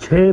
6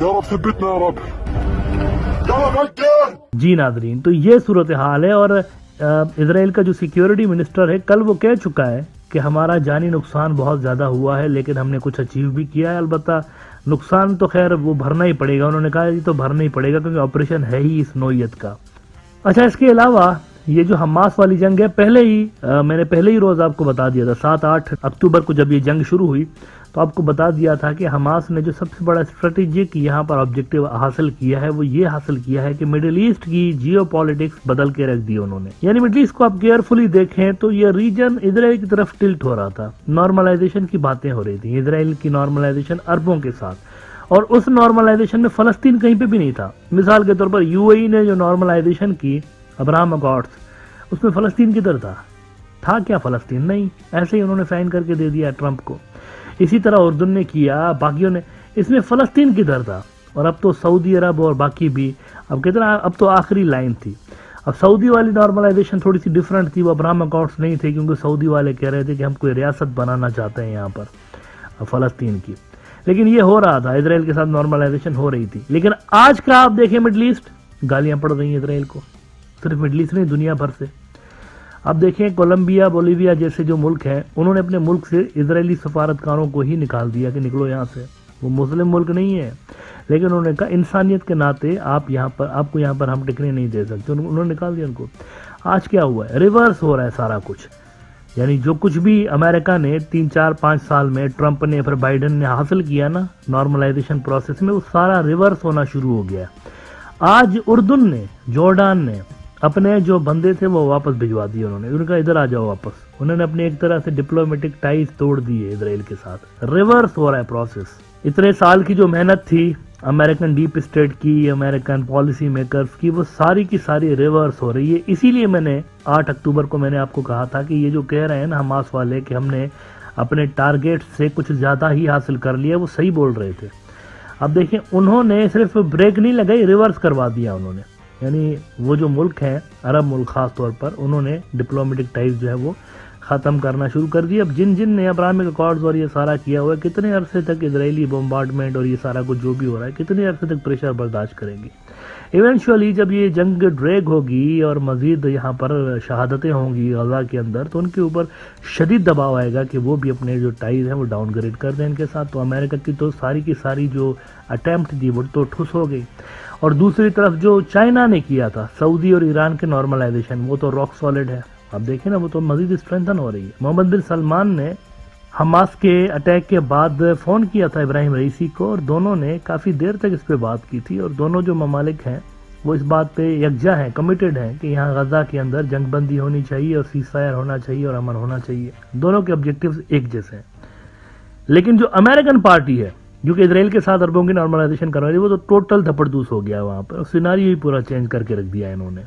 يا رب ثبتنا يا رب. يلا غير جی ناظرین، تو یہ صورتحال ہے، اور اسرائیل کا جو سیکیورٹی منسٹر ہے کل وہ کہہ چکا ہے کہ ہمارا جانی نقصان بہت زیادہ ہوا ہے، لیکن ہم نے کچھ اچیو بھی کیا ہے۔ البتہ نقصان تو خیر وہ بھرنا ہی پڑے گا، انہوں نے کہا یہ تو بھرنا ہی پڑے گا کیونکہ آپریشن ہے ہی اس نوعیت کا۔ اچھا، اس کے علاوہ یہ جو حماس والی جنگ ہے، میں نے پہلے ہی روز آپ کو بتا دیا تھا، 7-8 اکتوبر کو جب یہ جنگ شروع ہوئی تو آپ کو بتا دیا تھا کہ حماس نے جو سب سے بڑا اسٹریٹجک یہاں پر آبجیکٹو حاصل کیا ہے وہ یہ حاصل کیا ہے کہ مڈل ایسٹ کی جیو پالیٹکس بدل کے رکھ دی انہوں نے۔ یعنی مڈل ایسٹ کو آپ کیئرفلی دیکھیں تو یہ ریجن اسرائیل کی طرف ٹلٹ ہو رہا تھا، نارملائزیشن کی باتیں ہو رہی تھی، اسرائیل کی نارملائزیشن عربوں کے ساتھ، اور اس نارملائزیشن میں فلسطین کہیں پہ بھی نہیں تھا۔ مثال کے طور پر یو اے ای نے جو نارملائزیشن کی ابراہم اکارڈز، اس میں فلسطین کدھر تھا کیا فلسطین؟ نہیں، ایسے ہی انہوں نے سائن کر کے دے دیا ٹرمپ کو۔ اسی طرح اردن نے کیا، باقیوں نے، اس میں فلسطین کدھر تھا؟ اور اب تو سعودی عرب اور باقی بھی اب تو آخری لائن تھی۔ اب سعودی والی نارملائزیشن تھوڑی سی ڈیفرنٹ تھی، وہ ابراہم اکارڈز نہیں تھے کیونکہ سعودی والے کہہ رہے تھے کہ ہم کوئی ریاست بنانا چاہتے ہیں یہاں پر فلسطین کی، لیکن یہ ہو رہا تھا، اسرائیل کے ساتھ نارملائزیشن ہو رہی تھی۔ لیکن آج کا آپ دیکھیں مڈل ایسٹ، گالیاں پڑ رہی ہیں اسرائیل کو، صرف مڈل ایسٹ نہیں دنیا بھر سے۔ اب دیکھیں کولمبیا، بولیویا جیسے جو ملک ہیں، انہوں نے اپنے ملک سے اسرائیلی سفارتکاروں کو ہی نکال دیا کہ نکلو یہاں سے، وہ مسلم ملک نہیں ہے، لیکن انہوں نے کہا انسانیت کے ناطے آپ کو یہاں پر ہم ٹکنے نہیں دے سکتے، انہوں نے نکال دیا ان کو۔ آج کیا ہوا ہے؟ ریورس ہو رہا ہے سارا کچھ، یعنی جو کچھ بھی امریکہ نے 3-4-5 سال میں، ٹرمپ نے پھر بائیڈن نے حاصل کیا نا نارملائزیشن پروسیس میں، وہ سارا ریورس ہونا شروع ہو گیا۔ آج اردن نے، جارڈان نے اپنے جو بندے تھے وہ واپس بھجوا دیے، انہوں نے کہا ادھر آ جاؤ واپس۔ انہوں نے اپنے ایک طرح سے ڈپلومیٹک ٹائز توڑ دیے اسرائیل کے ساتھ۔ ریورس ہو رہا ہے پروسیس۔ اتنے سال کی جو محنت تھی امریکن ڈیپ اسٹیٹ کی، امریکن پالیسی میکرز کی، وہ ساری کی ساری ریورس ہو رہی ہے۔ اسی لیے میں نے 8 اکتوبر کو میں نے آپ کو کہا تھا کہ یہ جو کہہ رہے ہیں نا حماس والے کہ ہم نے اپنے ٹارگیٹ سے کچھ زیادہ ہی حاصل کر لیا، وہ صحیح بول رہے تھے۔ اب دیکھیں انہوں نے صرف بریک نہیں لگائی، ریورس کروا دیا انہوں نے، یعنی وہ جو ملک ہیں، عرب ملک خاص طور پر، انہوں نے ڈپلومیٹک ٹائز جو ہے وہ ختم کرنا شروع کر دیا۔ اب جن نے ابراہمک اکارڈز اور یہ سارا کیا ہوا ہے، کتنے عرصے تک اسرائیلی بمبارڈمنٹ اور یہ سارا کچھ جو بھی ہو رہا ہے، کتنے عرصے تک پریشر برداشت کریں گے؟ ایونچولی جب یہ جنگ ڈریگ ہوگی اور مزید یہاں پر شہادتیں ہوں گی غزہ کے اندر، تو ان کے اوپر شدید دباؤ آئے گا کہ وہ بھی اپنے جو ٹائز ہیں وہ ڈاؤن گریڈ کر دیں ان کے ساتھ۔ تو امریکہ کی تو ساری کی ساری جو اٹیمپٹ تھی وہ تو ٹھس ہو گئی، اور دوسری طرف جو چائنا نے کیا تھا سعودی اور ایران کے نارملائزیشن، وہ تو راک سالڈ ہے۔ اب دیکھیں نا، وہ تو مزید اسٹرینتھن ہو رہی ہے۔ محمد بن سلمان نے حماس کے اٹیک کے بعد فون کیا تھا ابراہیم رئیسی کو، اور دونوں نے کافی دیر تک اس پہ بات کی تھی، اور دونوں جو ممالک ہیں وہ اس بات پہ یکجا ہیں، کمیٹڈ ہیں کہ یہاں غزہ کے اندر جنگ بندی ہونی چاہیے اور سیز فائر ہونا چاہیے اور امن ہونا چاہیے۔ دونوں کے آبجیکٹیوز ایک جیسے ہیں۔ لیکن جو امریکن پارٹی ہے جو کہ اسرائیل کے ساتھ عربوں کی نارملائزیشن کروا رہی ہے، وہ تو ٹوٹل دھپڑ دوس ہو گیا وہاں پر، سیناریو ہی پورا چینج کر کے رکھ دیا انہوں نے۔